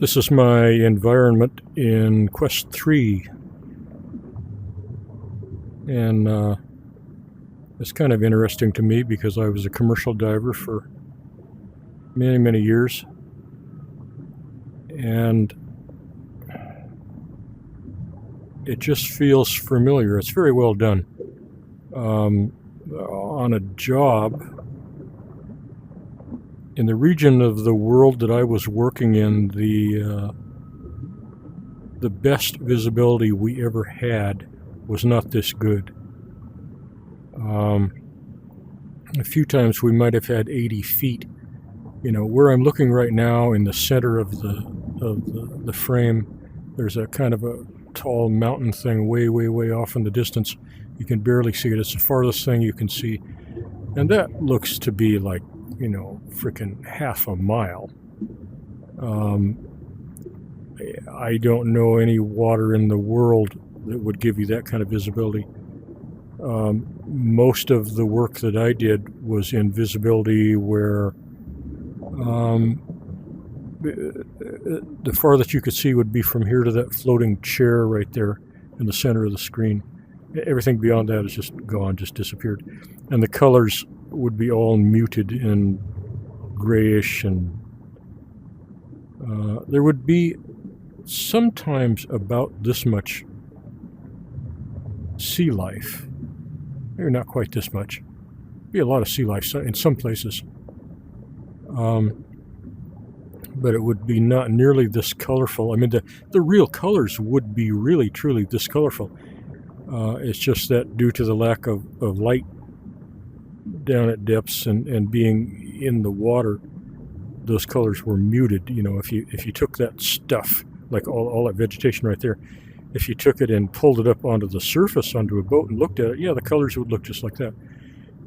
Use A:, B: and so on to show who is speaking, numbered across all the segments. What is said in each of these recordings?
A: This is my environment in Quest 3, and it's kind of interesting to me because I was a commercial diver for many years, and it just feels familiar. It's very well done. On a job in the region of the world that I was working in, the best visibility we ever had was not this good. A few times we might have had 80 feet. You know, where I'm looking right now in the center of the frame, there's a kind of a tall mountain thing way off in the distance. You can barely see it. It's the farthest thing you can see. And that looks to be like, you know, freaking half a mile. I don't know any water in the world that would give you that kind of visibility. Most of the work that I did was in visibility where the farthest you could see would be from here to that floating chair right there in the center of the screen. Everything beyond that is just gone, just disappeared. And the colors would be all muted and grayish, and there would be sometimes about this much sea life. Maybe not quite this much. Be a lot of sea life in some places. But it would be not nearly this colorful. I mean, the real colors would be really, truly this colorful. It's just that due to the lack of light down at depths and being in the water, those colors were muted. You know, if you took that stuff, like all that vegetation right there, if you took it and pulled it up onto the surface, onto a boat and looked at it, yeah, the colors would look just like that.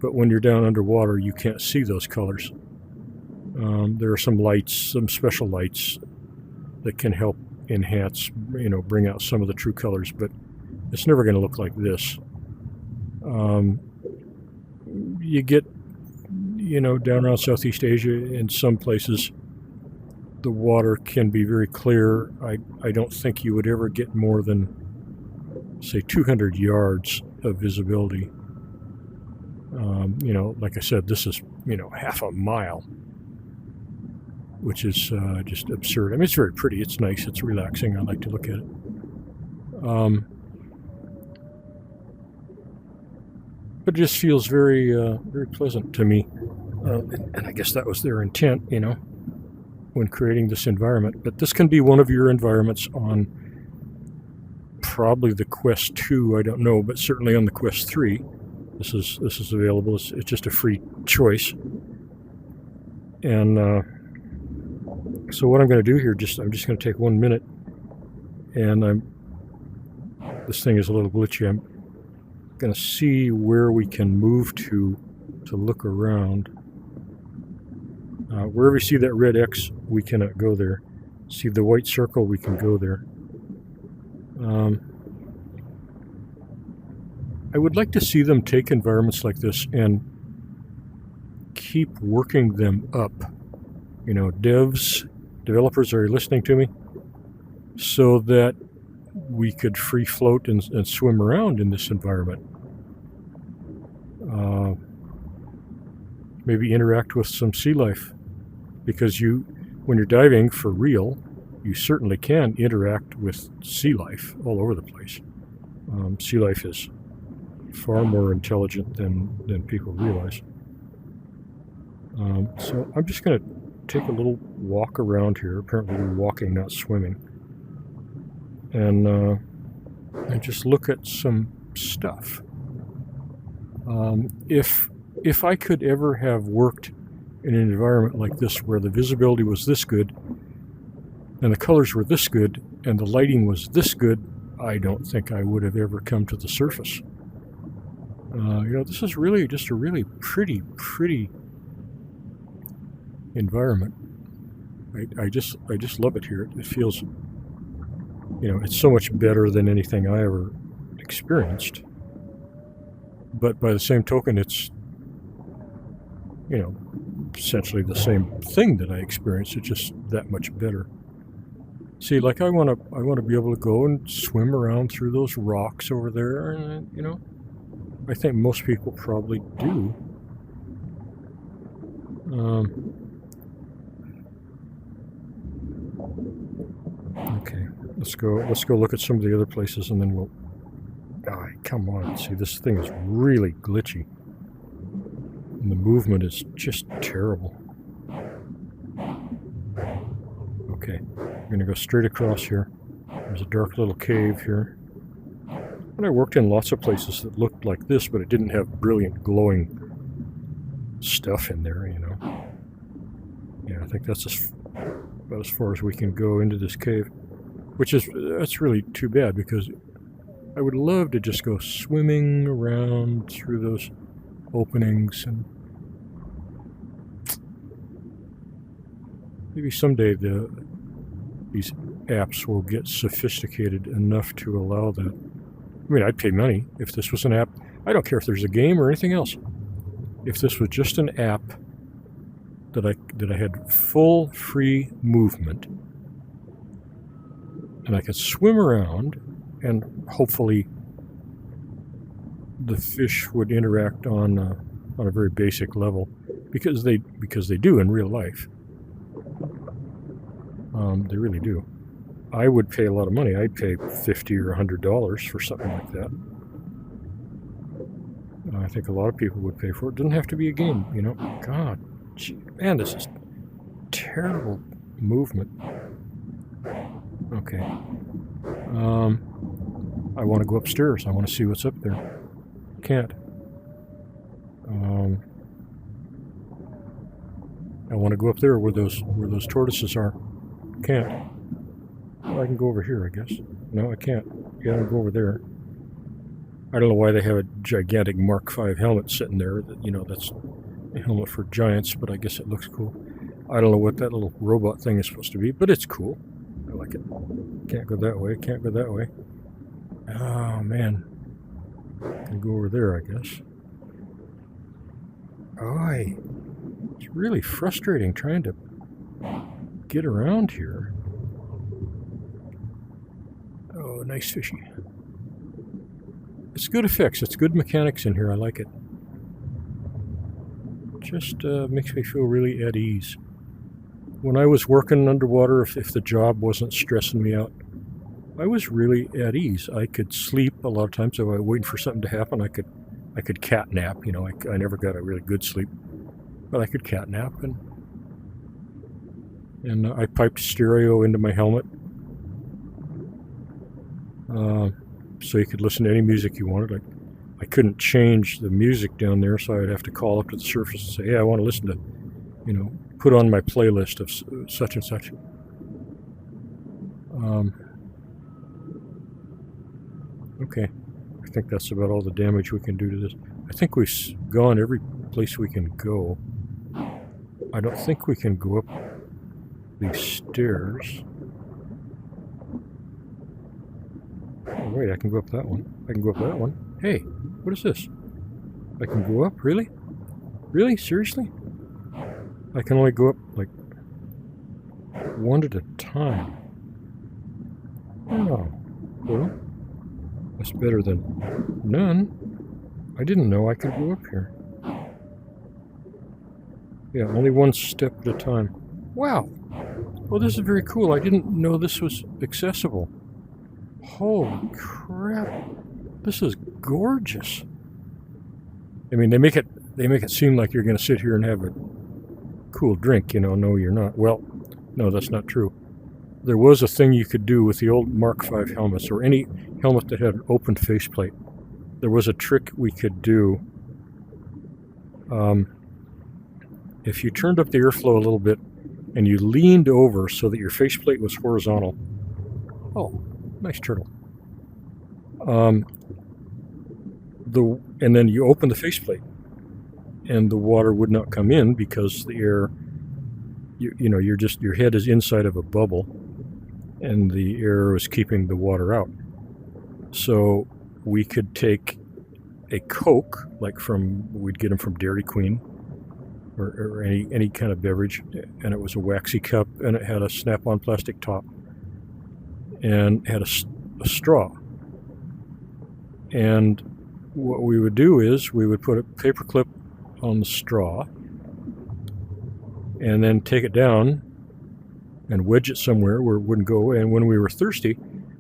A: But when you're down underwater, you can't see those colors. There are some lights, some special lights that can help enhance, you know, bring out some of the true colors, but it's never going to look like this. You get, you know, down around Southeast Asia, in some places, the water can be very clear. I don't think you would ever get more than, say, 200 yards of visibility. You know, like I said, this is, you know, half a mile, which is just absurd. I mean, it's very pretty. It's nice. It's relaxing. I like to look at it. But it just feels very pleasant to me. And I guess that was their intent, you know, when creating this environment. But this can be one of your environments on probably the Quest 2, I don't know, but certainly on the Quest 3. This is available. It's just a free choice. And so what I'm going to do here, I'm just going to take 1 minute, and this thing is a little glitchy. I'm going to see where we can move to look around. Wherever you see that red X, we cannot go there. See the white circle, we can go there. I would like to see them take environments like this and keep working them up. You know, developers, are you listening to me? So that we could free float and swim around in this environment. Maybe interact with some sea life, because when you're diving for real, you certainly can interact with sea life all over the place. Sea life is far more intelligent than people realize. So I'm just going to take a little walk around here. Apparently we're walking, not swimming, and just look at some stuff. If I could ever have worked in an environment like this, where the visibility was this good and the colors were this good and the lighting was this good, I don't think I would have ever come to the surface. You know, this is really just a really pretty environment. I just love it here. It feels, you know, it's so much better than anything I ever experienced. But by the same token, it's, you know, essentially the same thing that I experienced. It's just that much better. See, like I want to be able to go and swim around through those rocks over there, and you know, I think most people probably do. Okay, let's go look at some of the other places, and then we'll. Ah, come on! See, this thing is really glitchy, and the movement is just terrible. Okay, I'm gonna go straight across here. There's a dark little cave here. And I worked in lots of places that looked like this, but it didn't have brilliant glowing stuff in there, you know. Yeah, I think that's about as far as we can go into this cave, that's really too bad, because I would love to just go swimming around through those openings, and maybe someday these apps will get sophisticated enough to allow that. I mean, I'd pay money if this was an app. I don't care if there's a game or anything else. If this was just an app that I had full free movement, and I could swim around, and hopefully the fish would interact on a very basic level, because they do in real life. They really do. I would pay a lot of money. I'd pay $50 or $100 for something like that. I think a lot of people would pay for it. It doesn't have to be a game, you know. God, gee, man, this is terrible movement. Okay. I want to go upstairs. I want to see what's up there. Can't. I want to go up there where those tortoises are. Can't. Well, I can go over here, I guess. No, I can't. You gotta go over there. I don't know why they have a gigantic Mark V helmet sitting there. You know, that's a helmet for giants, but I guess it looks cool. I don't know what that little robot thing is supposed to be, but it's cool. I like it. Can't go that way. Can't go that way. Oh, man. I can go over there, I guess. Oh, it's really frustrating trying to get around here. Oh, nice fishy. It's good effects. It's good mechanics in here. I like it. Just makes me feel really at ease. When I was working underwater, if the job wasn't stressing me out, I was really at ease. I could sleep a lot of times. If I was waiting for something to happen, I could cat nap. You know, I never got a really good sleep, but I could cat nap, and I piped stereo into my helmet, so you could listen to any music you wanted. I couldn't change the music down there, so I'd have to call up to the surface and say, "Hey, I want to listen to, you know, put on my playlist of such and such." Okay, I think that's about all the damage we can do to this. I think we've gone every place we can go. I don't think we can go up these stairs. Oh, wait, I can go up that one. I can go up that one. Hey, what is this? I can go up? Really? Really? Seriously? I can only go up like one at a time. Oh, well, that's better than none. I didn't know I could go up here. Yeah, only one step at a time. Wow. Well, this is very cool. I didn't know this was accessible. Holy crap. This is gorgeous. I mean, they make it seem like you're going to sit here and have a cool drink, you know. No, you're not. Well, no, that's not true. There was a thing you could do with the old Mark V helmets, or any helmet that had an open faceplate. There was a trick we could do. If you turned up the airflow a little bit and you leaned over so that your faceplate was horizontal. Oh, nice turtle. And then you open the faceplate, and the water would not come in because the air, you know, your head is inside of a bubble, and the air is keeping the water out. So we could take a Coke, like we'd get them from Dairy Queen, or any kind of beverage, and it was a waxy cup, and it had a snap-on plastic top. and had a straw. And what we would do is we would put a paper clip on the straw and then take it down and wedge it somewhere where it wouldn't go away. And when we were thirsty,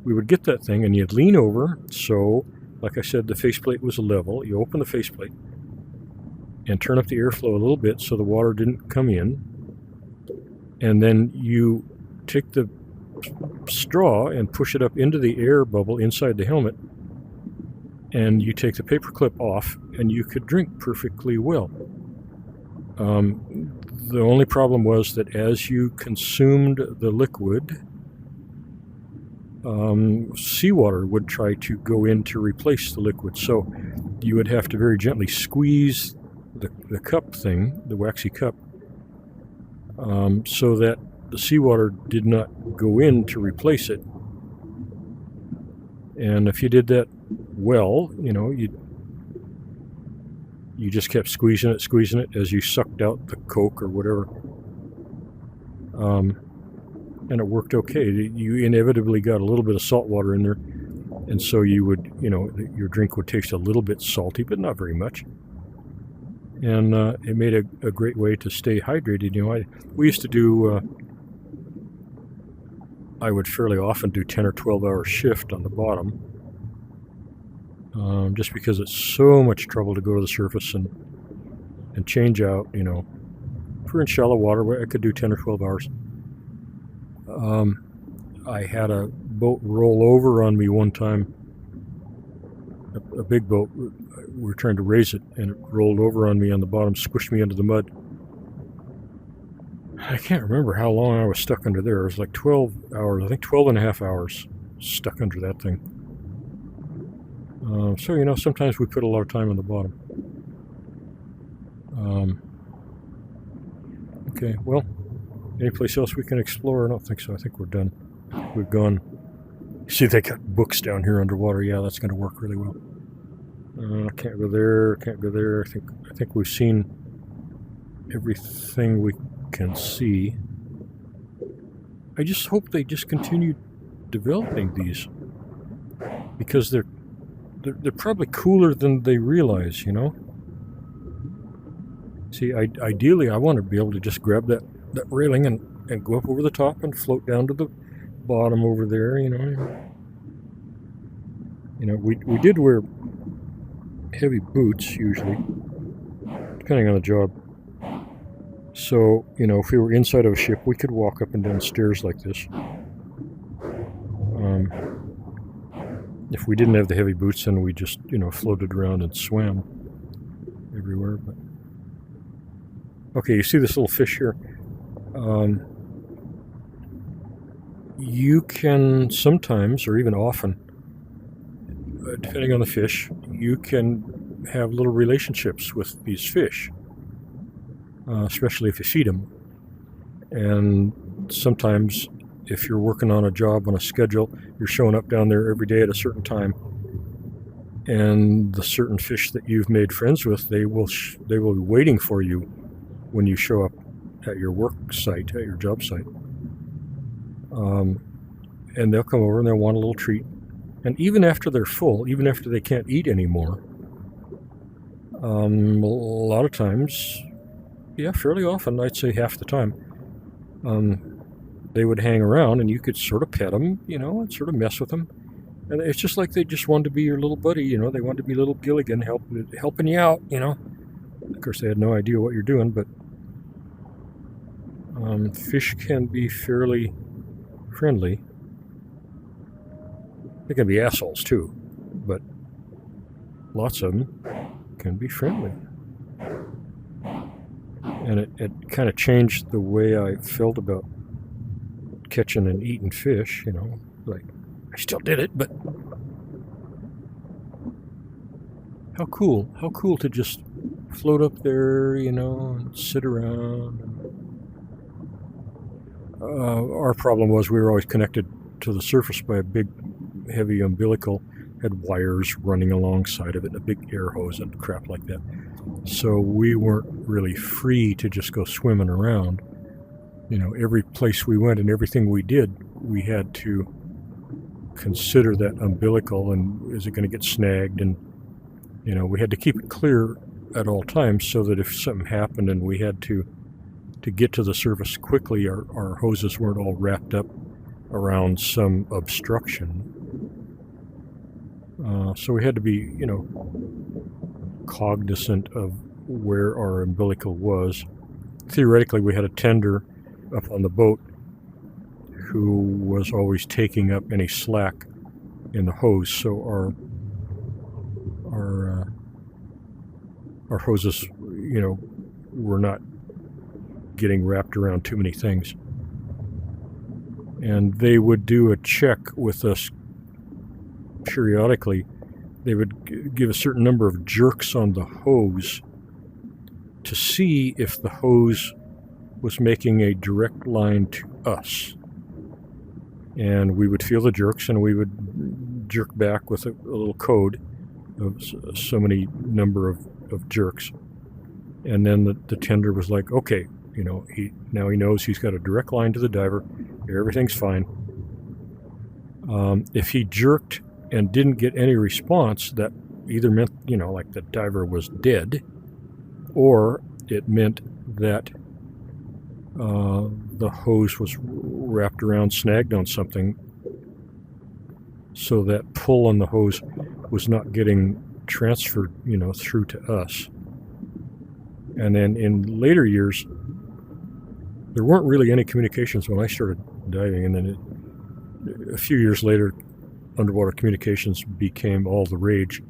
A: we would get that thing and you'd lean over. So, like I said, the faceplate was level. You open the faceplate and turn up the airflow a little bit so the water didn't come in. And then you take the straw and push it up into the air bubble inside the helmet. And you take the paper clip off and you could drink perfectly well. The only problem was that as you consumed the liquid, seawater would try to go in to replace the liquid. So you would have to very gently squeeze the cup thing, the waxy cup, so that the seawater did not go in to replace it. And if you did that well, you just kept squeezing it as you sucked out the Coke or whatever. And it worked okay. You inevitably got a little bit of salt water in there, and so you would, your drink would taste a little bit salty, but not very much. And it made a great way to stay hydrated. We used to do, I would fairly often do 10 or 12 hour shift on the bottom. Just because it's so much trouble to go to the surface and change out, if we're in shallow water, I could do 10 or 12 hours. I had a boat roll over on me one time, a big boat. We were trying to raise it, and it rolled over on me on the bottom, squished me into the mud. I can't remember how long I was stuck under there. It was like 12 hours, I think 12 and a half hours stuck under that thing. So, sometimes we put a lot of time on the bottom. Okay, well, any place else we can explore? I don't think so. I think we're done. We've gone. See, they got books down here underwater. Yeah, that's going to work really well. Can't go there. Can't go there. I think we've seen everything we can see. I just hope they just continue developing these, because they're probably cooler than they realize, See, ideally, I want to be able to just grab that railing and go up over the top and float down to the bottom over there, We did wear heavy boots, usually, depending on the job. So, if we were inside of a ship, we could walk up and down stairs like this. If we didn't have the heavy boots, then we just, floated around and swam everywhere. But okay, you see this little fish here? You can sometimes, or even often, depending on the fish, you can have little relationships with these fish, especially if you feed them. And sometimes, if you're working on a job on a schedule, you're showing up down there every day at a certain time, and the certain fish that you've made friends with, they will be waiting for you when you show up at your work site, at your job site. And they'll come over and they'll want a little treat. And even after they're full, even after they can't eat anymore, a lot of times, fairly often, I'd say half the time, they would hang around and you could sort of pet them, and sort of mess with them. And it's just like they just wanted to be your little buddy, they wanted to be little Gilligan helping you out, Of course, they had no idea what you're doing, but fish can be fairly friendly. They can be assholes too, but lots of them can be friendly. And it kind of changed the way I felt about catching and eating fish, like I still did it, but how cool to just float up there, and sit around. Our problem was we were always connected to the surface by a big, heavy umbilical, had wires running alongside of it, a big air hose and crap like that. So we weren't really free to just go swimming around. Every place we went and everything we did, we had to consider that umbilical, and is it going to get snagged? And we had to keep it clear at all times so that if something happened and we had to get to the surface quickly, our hoses weren't all wrapped up around some obstruction. So we had to be, cognizant of where our umbilical was. Theoretically, we had a tender up on the boat who was always taking up any slack in the hose, so our hoses, were not getting wrapped around too many things. And they would do a check with us periodically. They would give a certain number of jerks on the hose to see if the hose was making a direct line to us. And we would feel the jerks, and we would jerk back with a little code of so many number of jerks. And then the tender was like, okay, he knows he's got a direct line to the diver. Everything's fine. If he jerked and didn't get any response, that either meant, like the diver was dead, or it meant that the hose was wrapped around, snagged on something, so that pull on the hose was not getting transferred, through to us. And then in later years, there weren't really any communications when I started diving, and then a few years later, underwater communications became all the rage.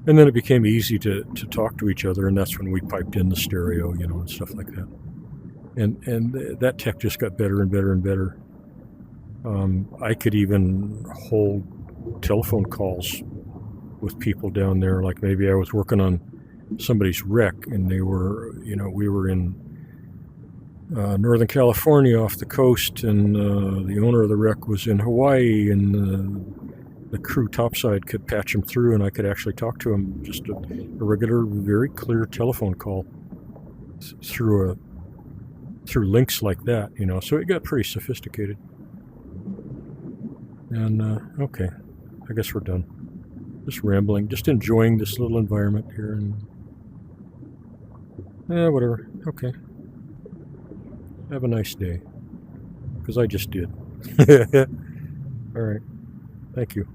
A: And then it became easy to talk to each other, and that's when we piped in the stereo, and stuff like that. And that tech just got better and better and better. I could even hold telephone calls with people down there, like maybe I was working on somebody's wreck, and they were, we were in Northern California off the coast, and the owner of the wreck was in Hawaii, and the crew topside could patch him through, and I could actually talk to him, just a regular, very clear telephone call through links like that, so it got pretty sophisticated. And okay, I guess we're done. Just rambling, just enjoying this little environment here, and whatever. Okay. Have a nice day, because I just did. All right. Thank you.